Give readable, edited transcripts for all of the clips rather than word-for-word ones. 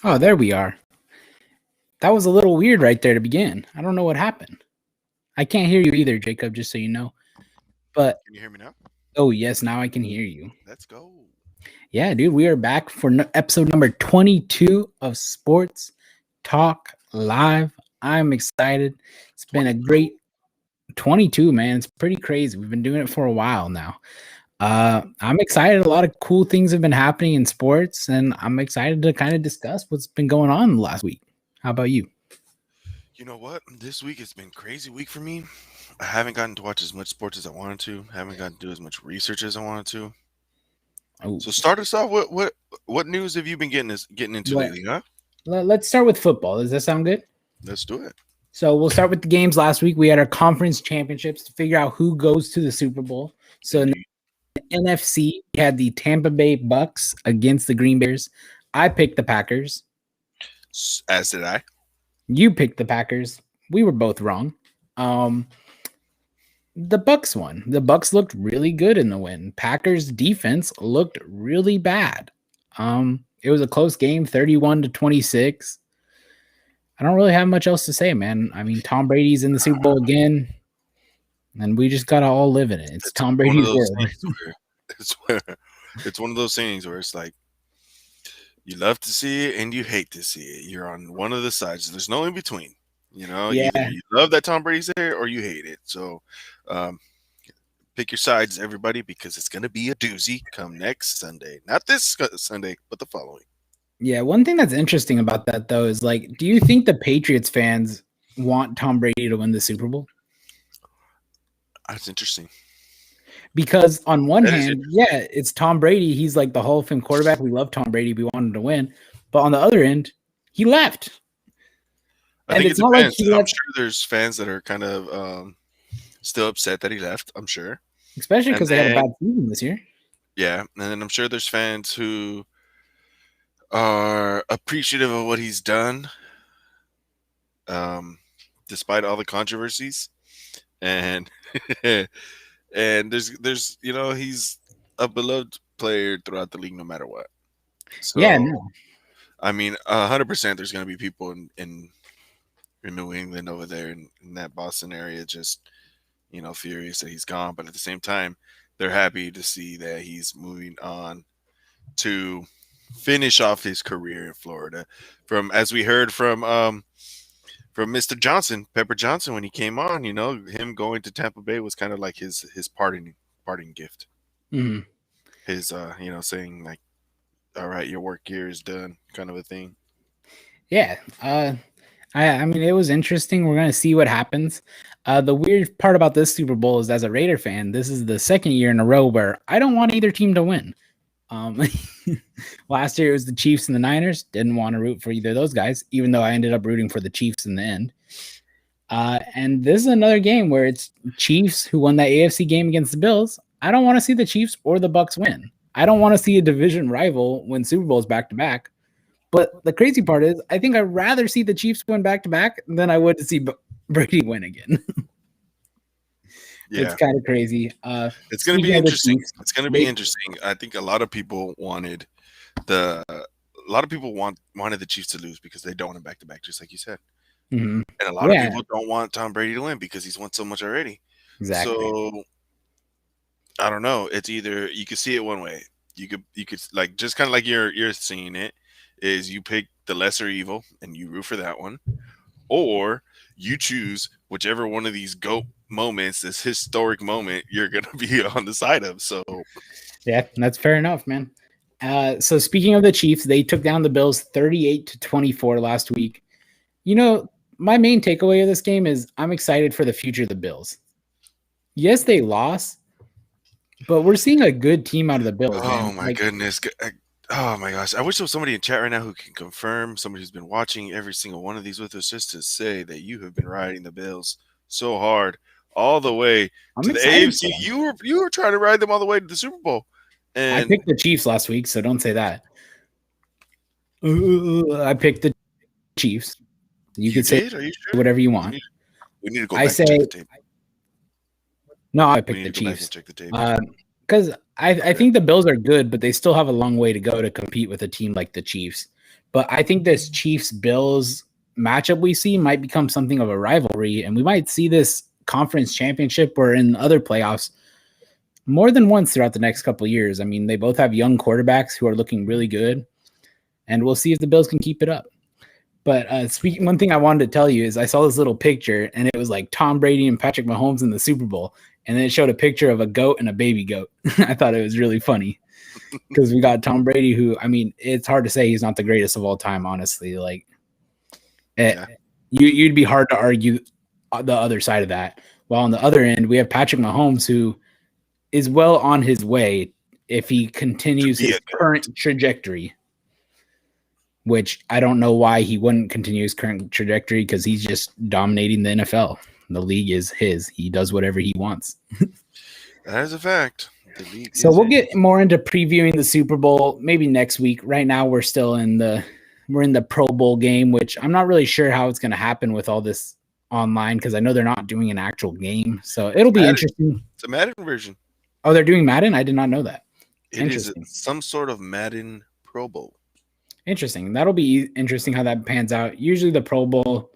Oh, there we are. That was a little weird right there to begin. I don't know what happened. I can't hear you either, Jacob, just so you know. But Can you hear me now? oh yes, now I can hear you. Let's go. Yeah, dude, we are back for episode number 22 of Sports Talk Live. I'm excited. It's been a 22. great 22, man. It's pretty crazy. We've been doing it for a while now. I'm excited. A lot of cool things have been happening in sports, and I'm excited to kind of discuss what's been going on the last week. How about you? You know what? This week has been crazy week for me. I haven't gotten to watch as much sports as I wanted to. Haven't gotten to do as much research as I wanted to. Oh, So start us off. What news have you been getting into what? lately, huh? Let's start with football. Does that sound good? Let's do it. So we'll start with the games last week. We had our conference championships to figure out who goes to the Super Bowl. So in Indeed. the NFC, we had the Tampa Bay Bucks against the Green Bears. I picked the Packers. As did I. You picked the Packers. We were both wrong. The Bucks won. The Bucks looked really good in the win. Packers defense looked really bad. It was a close game, 31-26. I don't really have much else to say, man. I mean, Tom Brady's in the Super Bowl again, and we just gotta all live in it. It's It's Tom one of Brady's those world. things where it's one of those things where it's like you love to see it and you hate to see it. You're on one of the sides. There's no in between. Either Yeah, you love that Tom Brady's there or you hate it. So, um, pick your sides, everybody, because it's going to be a doozy come next Sunday. Not this Sunday, but the following. yeah. One thing that's interesting about that though is like, do you think the Patriots fans want Tom Brady to win the Super Bowl? That's interesting. Because on one That is hand, interesting. yeah, it's Tom Brady. He's like the Hall of Fame quarterback. We love Tom Brady. We want him to win. But on the other end, he left. I And think it it's not like depends. he I'm left, sure there's fans that are kind of still upset that he left. I'm sure. especially And because they had a then, bad season this year. yeah. And then I'm sure there's fans who are appreciative of what he's done, um, despite all the controversies. And and there's he's a beloved player throughout the league no matter what. Yeah, So no. I mean, 100% there's going to be people in New England over there in that Boston area just furious that he's gone, but at the same time they're happy to see that he's moving on to finish off his career in Florida. From as we heard from Mr. Johnson, Pepper Johnson, when he came on, him going to Tampa Bay was kind of like his parting gift. Mhm. His saying like, "All right, your work here is done," kind of a thing. Yeah. I mean, it was interesting. We're gonna see what happens. The weird part about this Super Bowl is, as a Raider fan, this is the second year in a row where I don't want either team to win. Um, Last year it was the Chiefs and the Niners. Didn't want to root for either of those guys, even though I ended up rooting for the Chiefs in the end. And this is another game where it's Chiefs who won that AFC game against the Bills. I don't want to see the Chiefs or the Bucks win. I don't want to see a division rival win Super Bowls back to back. But the crazy part is, I think I'd rather see the Chiefs win back to back than I would to see Brady win again. It's Yeah, kind of crazy. it's going to be Speaking of the interesting. Chiefs, It's going to be they interesting. I think a lot of people wanted the Chiefs to lose because they don't want him back to back, just like you said. mhm. And a lot of Yeah, people don't want Tom Brady to win because he's won so much already. exactly. So I don't know. It's either you could see it one way. You could like just kind of like you're seeing it is you pick the lesser evil and you root for that one, or you choose whichever one of these goat moments, this historic moment, you're gonna be on the side of. So Yeah, that's fair enough, man. So speaking of the Chiefs, they took down the Bills 38-24 last week. You know, my main takeaway of this game is I'm excited for the future of the Bills. Yes, they lost, but we're seeing a good team out of the Bills, man. oh my Like, goodness. Oh my gosh. I wish there was somebody in chat right now who can confirm, somebody who's been watching every single one of these with us, just to say that you have been riding the Bills so hard all the way I'm to the excited AFC. for them. You were trying to ride them all the way to the Super Bowl. I And picked the Chiefs last week, so don't say that. I picked the Chiefs. You you could say did? Are you sure? whatever you We want. need we need to go I back and check say the tape. no. I We picked need the to go back and Chiefs check the tape. because I Okay. think the Bills are good, but they still have a long way to go to compete with a team like the Chiefs. But I think this Chiefs Bills matchup we see might become something of a rivalry, and we might see this conference championship or in other playoffs more than once throughout the next couple of years. I mean, they both have young quarterbacks who are looking really good, and we'll see if the Bills can keep it up. But speaking, one thing I wanted to tell you is I saw this little picture, and it was like Tom Brady and Patrick Mahomes in the Super Bowl, and then it showed a picture of a goat and a baby goat. I thought it was really funny because we got Tom Brady, who, I mean, it's hard to say he's not the greatest of all time, honestly. Like, you'd be hard to argue the other side of that. While on the other end, we have Patrick Mahomes, who is well on his way if he continues his current trajectory. Which I don't know why he wouldn't continue his current trajectory, because he's just dominating the NFL. The league is his. He does whatever he wants. That is a fact. So we'll get more into previewing the Super Bowl maybe next week. Right now we're still in the Pro Bowl game, which I'm not really sure how it's going to happen with all this online, because I know they're not doing an actual game. So it'll be interesting. It's a Madden version. Oh, they're doing Madden? I did not know that. It is some sort of Madden Pro Bowl. Interesting. That'll be interesting how that pans out. Usually the Pro Bowl,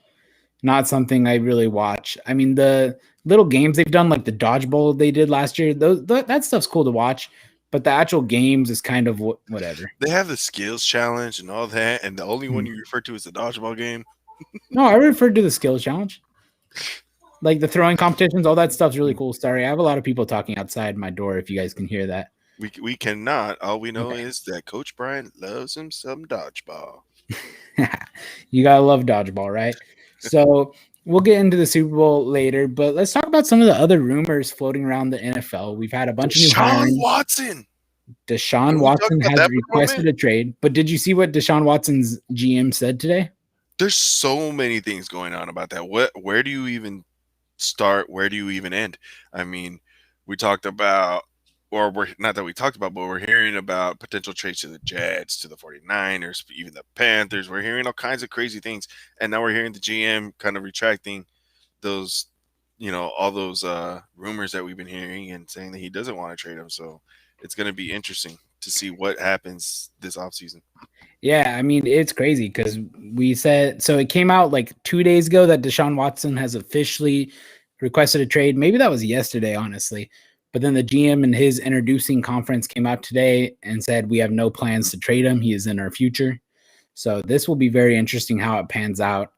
not something I really watch. I mean, the little games they've done, like the Dodgeball they did last year, that stuff's cool to watch, but the actual games is kind of whatever. They have the skills challenge and all that, and the only one you refer to is the Dodgeball game. No, I referred to the skills challenge. Like the throwing competitions, all that stuff's really cool. Sorry, I have a lot of people talking outside my door if you guys can hear that. We cannot. All we know is that Coach Brian loves him some dodgeball. You gotta love dodgeball, right? So we'll get into the Super Bowl later, but let's talk about some of the other rumors floating around the NFL. We've had a bunch of new hirings. Deshaun Watson has requested a trade, but did you see what Deshaun Watson's GM said today? There's so many things going on about that. Where do you even start? Where do you even end? I mean, we talked about, or we're not that we talked about, but we're hearing about potential trades to the Jets, to the 49ers, even the Panthers. We're hearing all kinds of crazy things. And now we're hearing the GM kind of retracting those, all those rumors that we've been hearing and saying that he doesn't want to trade them. So it's going to be interesting to see what happens this offseason. Yeah, I mean, it's crazy because we said, so it came out like 2 days ago that Deshaun Watson has officially requested a trade. Maybe that was yesterday, honestly. But then the GM in his introducing conference came out today and said, we have no plans to trade him. He is in our future. So this will be very interesting how it pans out.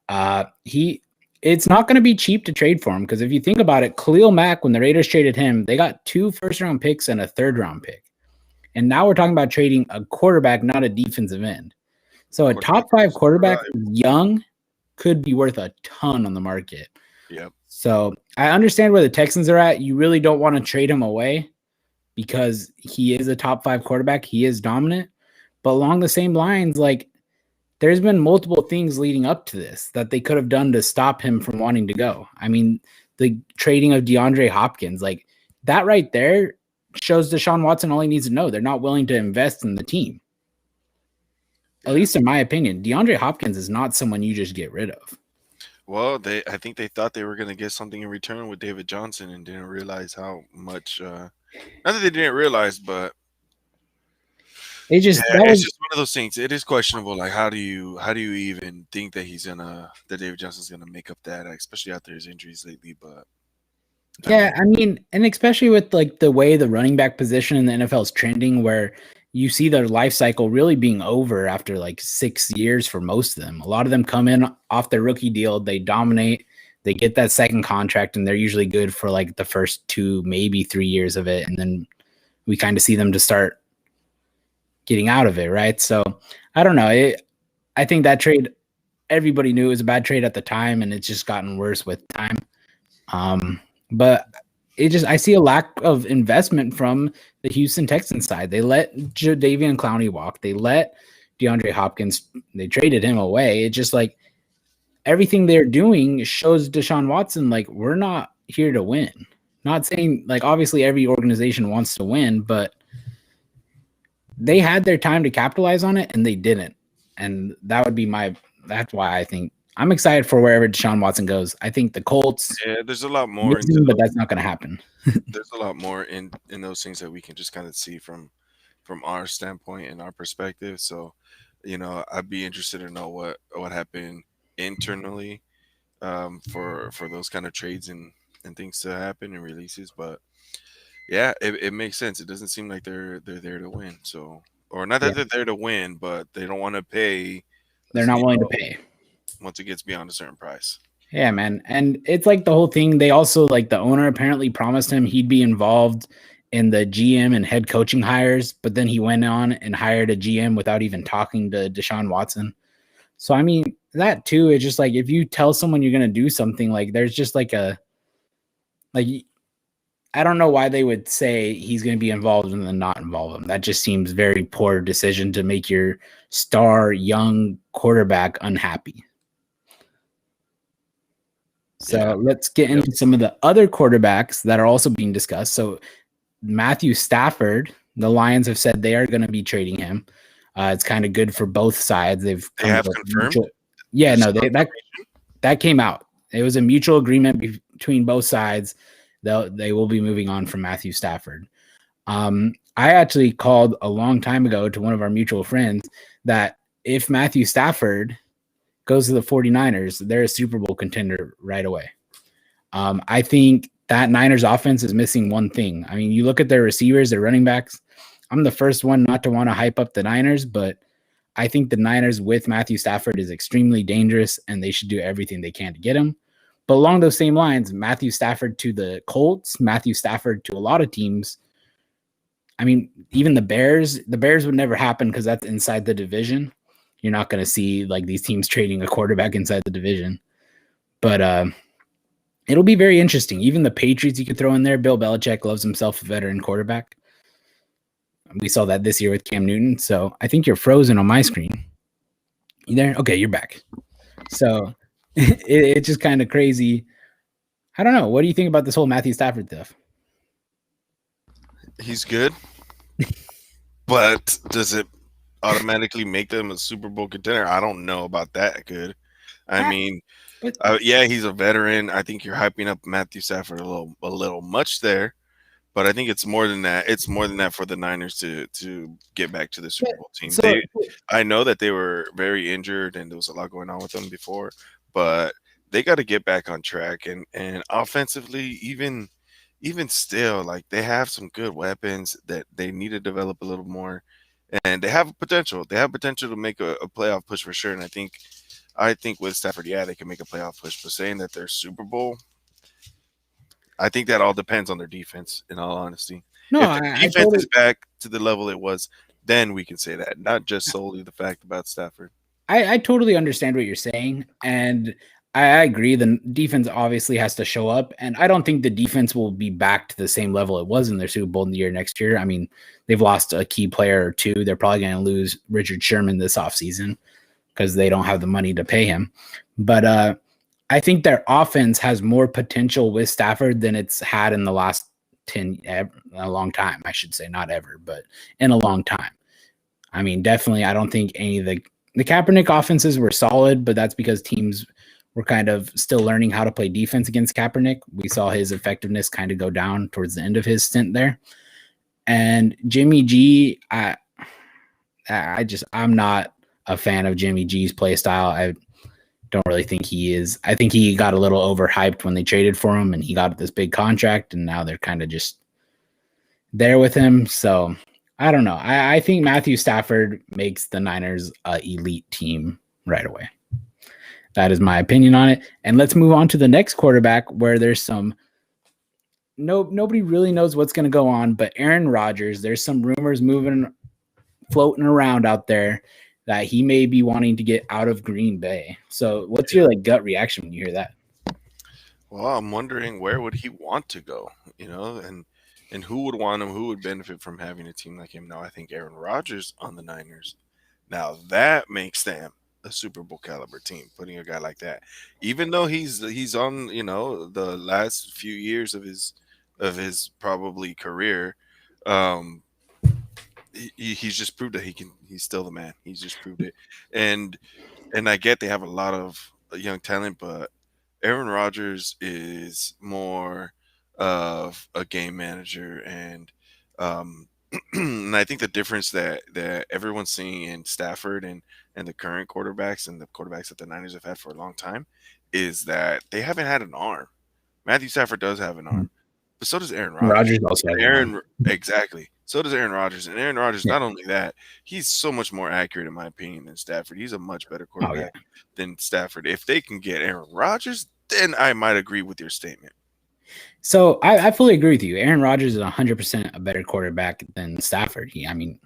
It's not going to be cheap to trade for him, because if you think about it, Khalil Mack, when the Raiders traded him, they got 2 first-round picks and a third-round pick. And now we're talking about trading a quarterback, not a defensive end. So a top 5 quarterback, young, could be worth a ton on the market. Yep. So I understand where the Texans are at. You really don't want to trade him away because he is a top 5 quarterback. He is dominant. But along the same lines, like, there's been multiple things leading up to this that they could have done to stop him from wanting to go. I mean, the trading of DeAndre Hopkins, like that right there shows Deshaun Watson all he needs to know. They're not willing to invest in the team. At least in my opinion, DeAndre Hopkins is not someone you just get rid of. Well, I think they thought they were going to get something in return with David Johnson and didn't realize how much. Not that they didn't realize, but it's just one of those things. It is questionable. Like, how do you even think that that David Johnson's gonna make up that, especially after his injuries lately? But yeah, I mean, and especially with like the way the running back position in the NFL is trending, where you see their life cycle really being over after like 6 years for most of them. A lot of them come in off their rookie deal, they dominate, they get that second contract, and they're usually good for like the first 2, maybe 3 years of it. And then we kind of see them to start getting out of it, right? So I don't know. I think that trade, everybody knew it was a bad trade at the time, and it's just gotten worse with time. But I see a lack of investment from the Houston Texans side. They let Jadeveon Clowney walk. They let DeAndre Hopkins, they traded him away. It's just like everything they're doing shows Deshaun Watson, like, we're not here to win. Not saying, like, obviously every organization wants to win, but they had their time to capitalize on it and they didn't. And that's why I think I'm excited for wherever Deshaun Watson goes. I think the Colts. Yeah, there's a lot more, but that's not going to happen. There's a lot more in those things that we can just kind of see from our standpoint and our perspective. So I'd be interested to know what happened internally, for those kind of trades and things to happen and releases. But yeah, it makes sense. It doesn't seem like they're there to win. So, or not that Yeah, they're there to win, but they don't want to pay, they're not you willing to know, pay. once it gets beyond a certain price. Yeah, man. And it's like the whole thing. They also like the owner apparently promised him he'd be involved in the GM and head coaching hires, but then he went on and hired a GM without even talking to Deshaun Watson. So I mean, that too is just like if you tell someone you're gonna do something, like there's just like I don't know why they would say he's gonna be involved and then not involve him. That just seems very poor decision to make your star young quarterback unhappy. Yeah. So let's get Yep. into some of the other quarterbacks that are also being discussed. So Matthew Stafford, the Lions have said they are going to be trading him. It's kind of good for both sides. They've They come have to a confirmed mutual. Yeah, this no, confirmation. that came out. It was a mutual agreement between both sides. They will be moving on from Matthew Stafford. I actually called a long time ago to one of our mutual friends that if Matthew Stafford goes to the 49ers, they're a Super Bowl contender right away. I think that Niners offense is missing one thing. I mean, you look at their receivers, their running backs. I'm the first one not to want to hype up the Niners, but I think the Niners with Matthew Stafford is extremely dangerous and they should do everything they can to get him. But along those same lines, Matthew Stafford to the Colts, Matthew Stafford to a lot of teams. I mean, even the Bears would never happen because that's inside the division. You're not going to see like these teams trading a quarterback inside the division. But it'll be very interesting. Even the Patriots you could throw in there. Bill Belichick loves himself a veteran quarterback. We saw that this year with Cam Newton. So I think you're frozen on my screen. You there? Okay, you're back. So it's just kind of crazy. I don't know. What do you think about this whole Matthew Stafford stuff? He's good, but does it automatically make them a Super Bowl contender? I don't know about that. Good. I Ah, mean, but yeah, he's a veteran. I think you're hyping up Matthew Stafford a little much there, but I think it's more than that. It's more than that for the Niners to get back to the Super Bowl team. so I know that they were very injured and there was a lot going on with them before, but they got to get back on track and offensively, even still, like they have some good weapons that they need to develop a little more, and they have potential. They have potential to make a playoff push for sure. And I think with Stafford, yeah, they can make a playoff push. But saying that they're Super Bowl, I think that all depends on their defense. In all honesty, no, if their I defense totally is back to the level it was, then we can say that. Not just solely the fact about Stafford. I totally understand what you're saying, and I agree. The defense obviously has to show up, and I don't think the defense will be back to the same level it was in their Super Bowl in the year next year. I mean, they've lost a key player or two. They're probably going to lose Richard Sherman this offseason because they don't have the money to pay him. But I think their offense has more potential with Stafford than it's had in the last 10 a long time, I should say, not ever, but in a long time. I mean, definitely, I don't think any of the Kaepernick offenses were solid, but that's because teams were kind of still learning how to play defense against Kaepernick. We saw his effectiveness kind of go down towards the end of his stint there. And Jimmy G, I'm not a fan of Jimmy G's play style. I don't really think he is. I think he got a little overhyped when they traded for him and he got this big contract, and now they're kind of just there with him. So I don't know. I think Matthew Stafford makes the Niners elite team right away. That is my opinion on it. And let's move on to the next quarterback where there's some nobody really knows what's going to go on, but Aaron Rodgers, there's some rumors floating around out there that he may be wanting to get out of Green Bay. So what's your like gut reaction when you hear that? Well, I'm wondering where would he want to go, and who would want him, who would benefit from having a team like him. Now, I think Aaron Rodgers on the Niners. Now that makes them a Super Bowl caliber team, putting a guy like that. Even though he's on, the last few years of his probably career, um, he's just proved that he's still the man. He's just proved it. And I get they have a lot of young talent, but Aaron Rodgers is more of a game manager, and um, And I think the difference that everyone's seeing in Stafford and the current quarterbacks and the quarterbacks that the Niners have had for a long time is that they haven't had an arm. Matthew Stafford does have an arm, but so does Aaron Rodgers. Rodgers also has an arm. Aaron exactly. So does Aaron Rodgers, and Aaron Rodgers. Yeah. Not only that, he's so much more accurate in my opinion than Stafford. He's a much better Oh, yeah. quarterback than Stafford. If they can get Aaron Rodgers, then I might agree with your statement. So I fully agree with you. Aaron Rodgers is 100% a better quarterback than Stafford. I mean,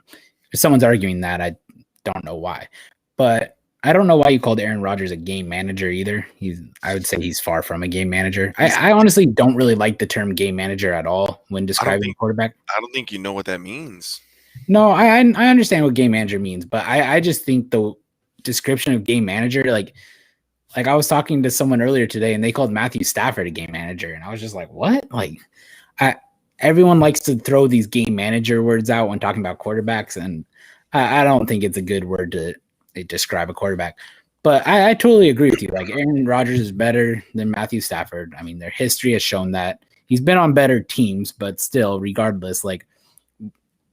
if someone's arguing that, I don't know why. But I don't know why you called Aaron Rodgers a game manager either. I would say he's far from a game manager. I honestly don't really like the term game manager at all when describing a quarterback. I don't think you know what that means. No, I understand what game manager means, but I just think the description of game manager, like I was talking to someone earlier today and they called Matthew Stafford a game manager. And I was just like, what? Like, everyone likes to throw these game manager words out when talking about quarterbacks. And I don't think it's a good word to describe a quarterback. But I totally agree with you. Like, Aaron Rodgers is better than Matthew Stafford. I mean, their history has shown that. He's been on better teams, but still, regardless, like,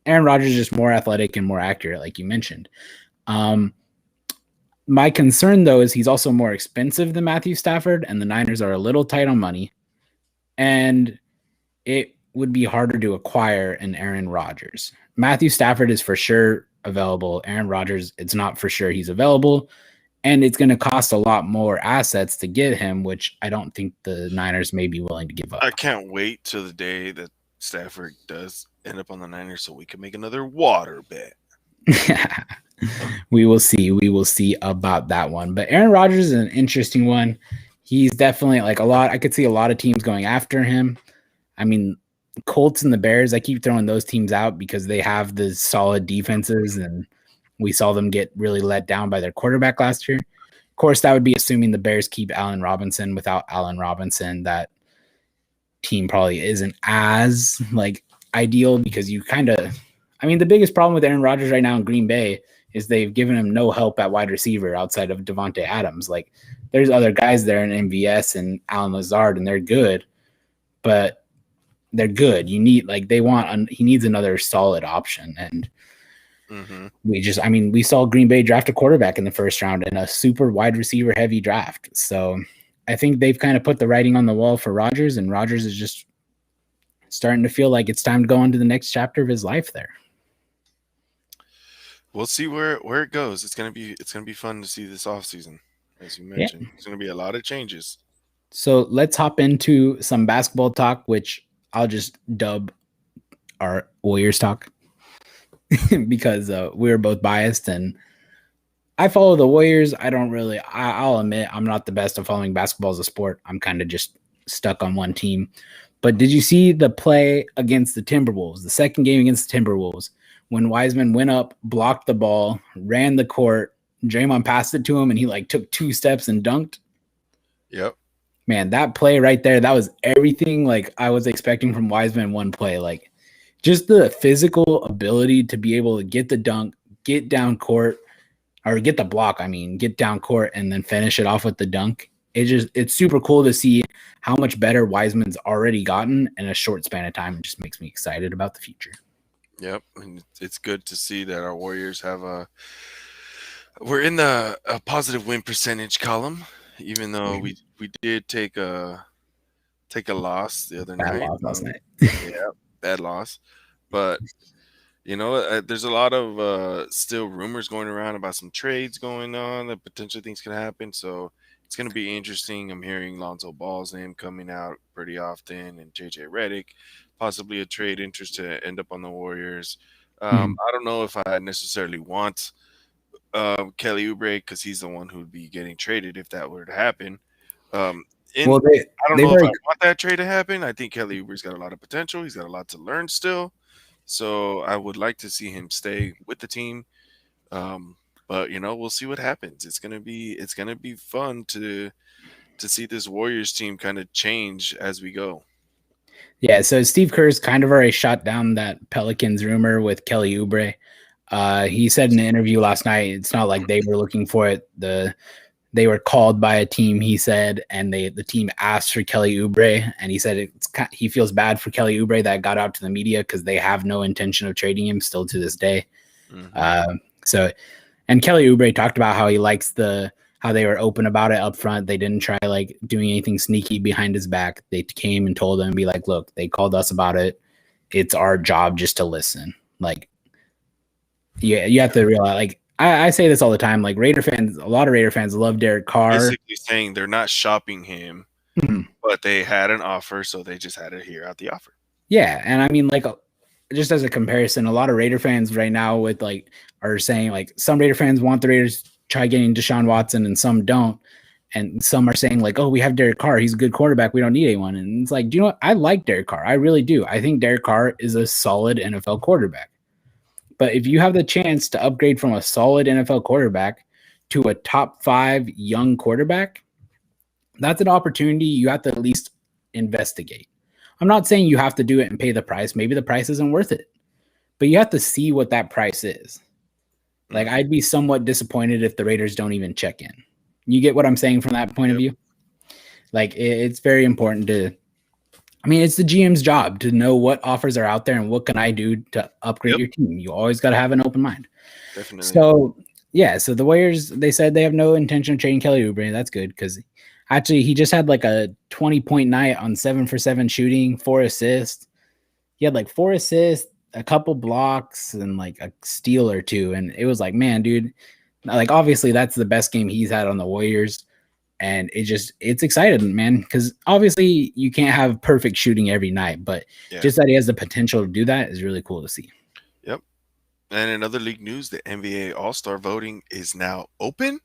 Aaron Rodgers is just more athletic and more accurate, like you mentioned. My concern, though, is he's also more expensive than Matthew Stafford, and the Niners are a little tight on money. And it would be harder to acquire an Aaron Rodgers. Matthew Stafford is for sure available. Aaron Rodgers, it's not for sure he's available. And it's going to cost a lot more assets to get him, which I don't think the Niners may be willing to give up. I can't wait till the day that Stafford does end up on the Niners so we can make another water bet. We will see. We will see about that one. But Aaron Rodgers is an interesting one. He's definitely like I could see a lot of teams going after him. I mean, Colts and the Bears, I keep throwing those teams out because they have the solid defenses, and we saw them get really let down by their quarterback last year. Of course, that would be assuming the Bears keep Allen Robinson. Without Allen Robinson, that team probably isn't as like ideal because you kind of, I mean, the biggest problem with Aaron Rodgers right now in Green Bay is they've given him no help at wide receiver outside of Devontae Adams. Like, there's other guys there in MVS and Alan Lazard, and they're good, but they're good. You need, like, he needs another solid option. And we saw Green Bay draft a quarterback in the first round in a super wide receiver heavy draft. So I think they've kind of put the writing on the wall for Rodgers, and Rodgers is just starting to feel like it's time to go on to the next chapter of his life there. We'll see where it goes. It's gonna be fun to see this offseason, as you mentioned. Yeah. It's gonna be a lot of changes. So let's hop into some basketball talk, which I'll just dub our Warriors talk because we're both biased, and I follow the Warriors. I'll admit I'm not the best at following basketball as a sport. I'm kind of just stuck on one team. But did you see the play against the Timberwolves, the second game against the Timberwolves, when Wiseman went up, blocked the ball, ran the court, Draymond passed it to him, and he like took 2 steps and dunked? Yep. Man, that play right there, that was everything like I was expecting from Wiseman in one play. Like, just the physical ability to be able to get the dunk, get down court, or get the block, get down court and then finish it off with the dunk. It's super cool to see how much better Wiseman's already gotten in a short span of time. It just makes me excited about the future. Yep, and it's good to see that our Warriors we're in the positive win percentage column, even though we did take a loss the other night. Loss last night. Yeah, bad loss. But there's a lot of still rumors going around about some trades going on that potentially things can happen. So it's going to be interesting. I'm hearing Lonzo Ball's name coming out pretty often, and JJ Redick, possibly a trade interest to end up on the Warriors. I don't know if I necessarily want Kelly Oubre because he's the one who would be getting traded if that were to happen. I don't know if I want that trade to happen. I think Kelly Oubre's got a lot of potential. He's got a lot to learn still. So I would like to see him stay with the team. But we'll see what happens. It's gonna be fun to see this Warriors team kind of change as we go. Yeah, so Steve Kerr's kind of already shot down that Pelicans rumor with Kelly Oubre. He said in an interview last night, it's not like they were looking for it. The they were called by a team, he said, and the team asked for Kelly Oubre, and he said he feels bad for Kelly Oubre that got out to the media because they have no intention of trading him still to this day. Mm-hmm. And Kelly Oubre talked about how he likes how they were open about it up front. They didn't try like doing anything sneaky behind his back. They came and told him, be like, look, they called us about it. It's our job just to listen. Like, yeah, you have to realize, like, I say this all the time. Like, a lot of Raider fans love Derek Carr. Basically saying they're not shopping him, but they had an offer, so they just had to hear out the offer. Yeah, and I mean, like, just as a comparison, a lot of Raider fans right now are saying, like, some Raider fans want the Raiders to try getting Deshaun Watson and some don't. And some are saying, like, oh, we have Derek Carr. He's a good quarterback. We don't need anyone. And it's like, do you know what? I like Derek Carr. I really do. I think Derek Carr is a solid NFL quarterback. But if you have the chance to upgrade from a solid NFL quarterback to a top 5 young quarterback, that's an opportunity you have to at least investigate. I'm not saying you have to do it and pay the price. Maybe the price isn't worth it. But you have to see what that price is. Like, I'd be somewhat disappointed if the Raiders don't even check in. You get what I'm saying from that point of view? Like, it's very important it's the GM's job to know what offers are out there and what can I do to upgrade your team. You always got to have an open mind. Definitely. So the Warriors, they said they have no intention of trading Kelly Oubre. That's good because actually he just had like a 20-point night on 7 for 7 shooting, 4 assists. He had like 4 assists, a couple blocks, and like a steal or 2. And it was like, man, dude, like obviously that's the best game he's had on the Warriors. And it's exciting, man, because obviously you can't have perfect shooting every night, but just that he has the potential to do that is really cool to see. Yep. And in other league news, the NBA All-Star voting is now open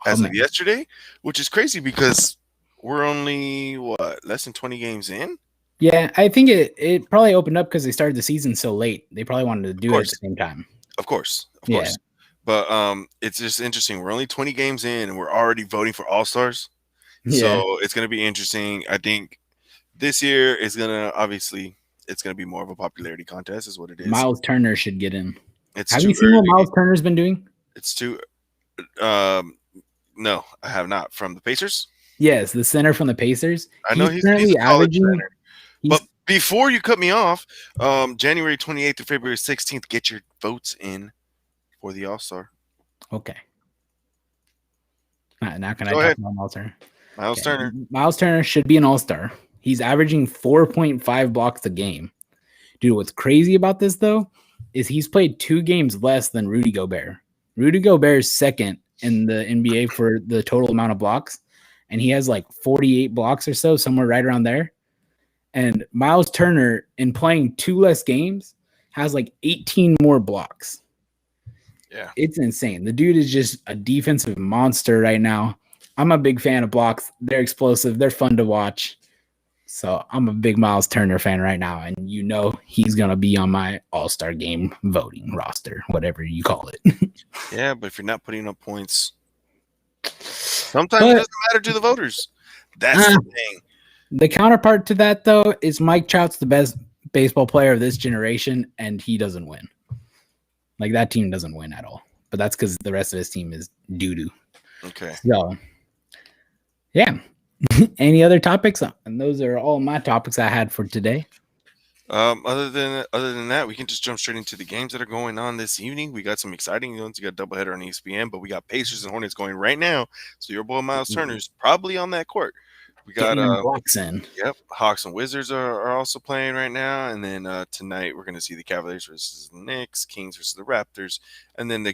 as of yesterday, which is crazy because we're only, less than 20 games in? Yeah, I think it probably opened up because they started the season so late. They probably wanted to do it at the same time. Of course. But it's just interesting. We're only 20 games in, and we're already voting for All-Stars. Yeah. So it's going to be interesting. I think this year is going to, obviously, it's going to be more of a popularity contest is what it is. Miles Turner should get in. Have you seen what Miles Turner's been doing? It's too no, I have not. From the Pacers? Yes, the center from the Pacers. I know he's currently averaging. But before you cut me off, January 28th to February 16th, get your votes in for the All-Star. Okay. Now can I talk about Miles Turner? Turner. Miles Turner should be an All-Star. He's averaging 4.5 blocks a game. Dude, what's crazy about this, though, is he's played 2 games less than Rudy Gobert. Rudy Gobert is second in the NBA for the total amount of blocks, and he has like 48 blocks or so, somewhere right around there. And Miles Turner, in playing 2 less games, has like 18 more blocks. Yeah. It's insane. The dude is just a defensive monster right now. I'm a big fan of blocks. They're explosive. They're fun to watch. So I'm a big Miles Turner fan right now. And you know he's going to be on my All-Star game voting roster, whatever you call it. Yeah, but if you're not putting up points, sometimes it doesn't matter to the voters. That's the thing. The counterpart to that, though, is Mike Trout's the best baseball player of this generation, and he doesn't win. Like, that team doesn't win at all. But that's because the rest of his team is doo-doo. Okay. So, yeah. Any other topics? And those are all my topics I had for today. Other than that, we can just jump straight into the games that are going on this evening. We got some exciting ones. We got doubleheader on ESPN, but we got Pacers and Hornets going right now. So your boy Miles Turner's probably on that court. We got Hawks and Wizards are also playing right now, and then tonight we're going to see the Cavaliers versus the Knicks, Kings versus the Raptors, and then the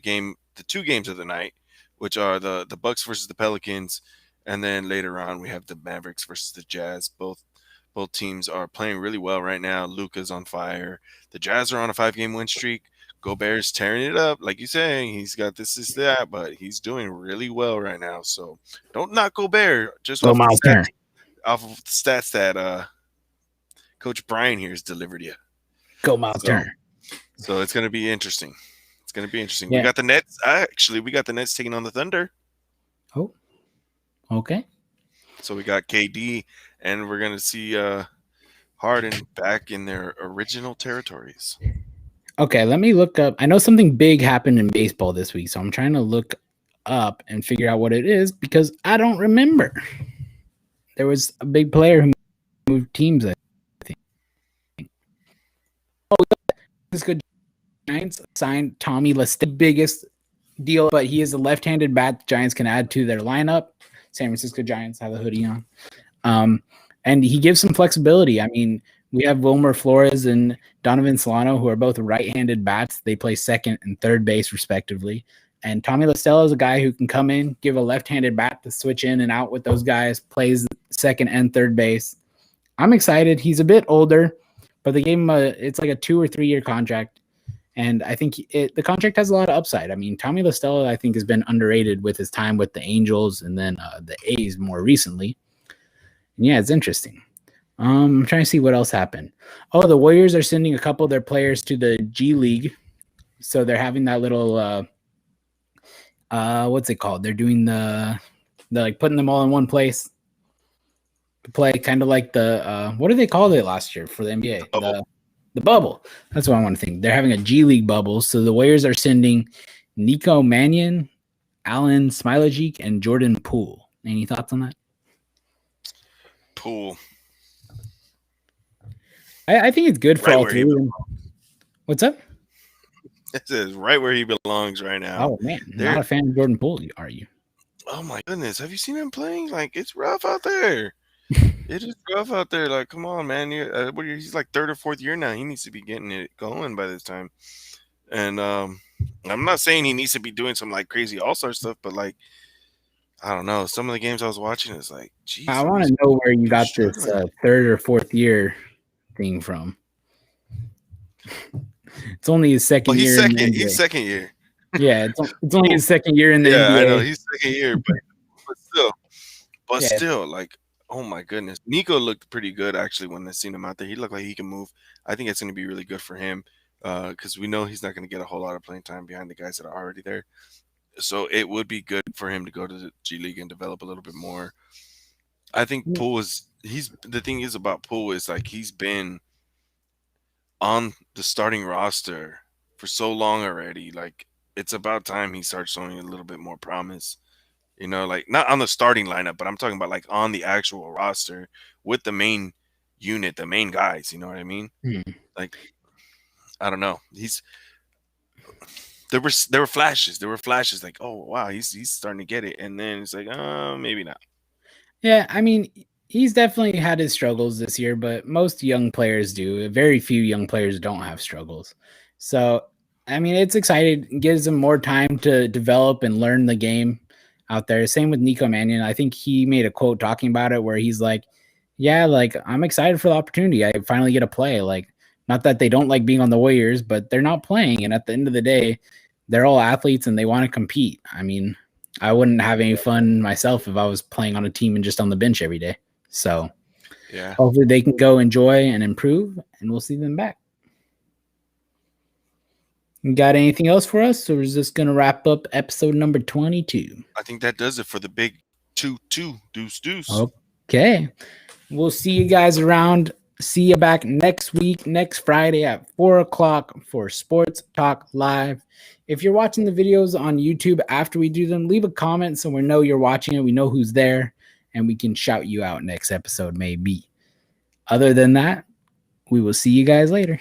2 games of the night, which are the Bucks versus the Pelicans, and then later on we have the Mavericks versus the Jazz. Both teams are playing really well right now. Luka's on fire. The Jazz are on a 5-game win streak. Gobert's tearing it up, like you say. He's got this, that, but he's doing really well right now. So don't knock Gobert. Just off of the stats that Coach Brian here has delivered you. Go Miles Turner. So it's going to be interesting. Yeah. We got the Nets. We got the Nets taking on the Thunder. Oh, okay. So we got KD, and we're going to see Harden back in their original territories. Okay, let me look up. I know something big happened in baseball this week, so I'm trying to look up and figure out what it is because I don't remember. There was a big player who moved teams, I think. Oh, this good Giants signed Tommy Lestelle, biggest deal, but he is a left-handed bat the Giants can add to their lineup. San Francisco Giants have a hoodie on. And he gives some flexibility. I mean, we have Wilmer Flores and Donovan Solano, who are both right-handed bats. They play second and third base, respectively. And Tommy Lestelle is a guy who can come in, give a left-handed bat to switch in and out with those guys, plays second and third base. I'm excited. He's a bit older, but they gave him it's like a 2 or 3 year contract. And I think the contract has a lot of upside. I mean, Tommy Lestelle, I think, has been underrated with his time with the Angels and then the A's more recently. And yeah, it's interesting. I'm trying to see what else happened. Oh, the Warriors are sending a couple of their players to the G League. So they're having that little, what's it called? They're doing they're like putting them all in one place to play, kind of like what did they call it last year for the NBA? The bubble. That's what I want to think. They're having a G League bubble. So the Warriors are sending Nico Mannion, Alan Smilagic, and Jordan Poole. Any thoughts on that? Poole. I think it's good for Right all where three he of them. What's up? This is right where he belongs right now. Oh, man. Not a fan of Jordan Poole, are you? Oh, my goodness. Have you seen him playing? Like, it's rough out there. It is rough out there. Like, come on, man. He's like third or fourth year now. He needs to be getting it going by this time. And I'm not saying he needs to be doing some like crazy all-star stuff, but like, I don't know. Some of the games I was watching is like, geez. I want to know where you got this third or fourth year thing from. It's only his second year. He's second year. Yeah, it's only his second year in the NBA. Yeah, I know he's second year, but still, like, oh my goodness, Nico looked pretty good actually when I seen him out there. He looked like he can move. I think it's going to be really good for him because we know he's not going to get a whole lot of playing time behind the guys that are already there. So it would be good for him to go to the G League and develop a little bit more. I think Poole the thing is about Poole is like he's been on the starting roster for so long already. Like it's about time he starts showing a little bit more promise. You know, like not on the starting lineup, but I'm talking about like on the actual roster with the main unit, the main guys. You know what I mean? Like, I don't know. There were flashes. There were flashes like, oh wow, he's starting to get it, and then it's like, maybe not. Yeah, I mean, he's definitely had his struggles this year, but most young players do. Very few young players don't have struggles. So, I mean, it's exciting. It gives them more time to develop and learn the game out there. Same with Nico Mannion. I think he made a quote talking about it where he's like, yeah, like I'm excited for the opportunity. I finally get to play. Like, not that they don't like being on the Warriors, but they're not playing. And at the end of the day, they're all athletes and they want to compete. I mean, I wouldn't have any fun myself if I was playing on a team and just on the bench every day. So yeah, hopefully they can go enjoy and improve and we'll see them back. You got anything else for us, or is this going to wrap up episode number 22? I think that does it for the big 2-2 deuce. Okay. We'll see you guys around. See you back next week, next Friday at 4 o'clock for Sports Talk Live. If you're watching the videos on YouTube after we do them, leave a comment so we know you're watching it. We know who's there, and we can shout you out next episode, maybe. Other than that, we will see you guys later.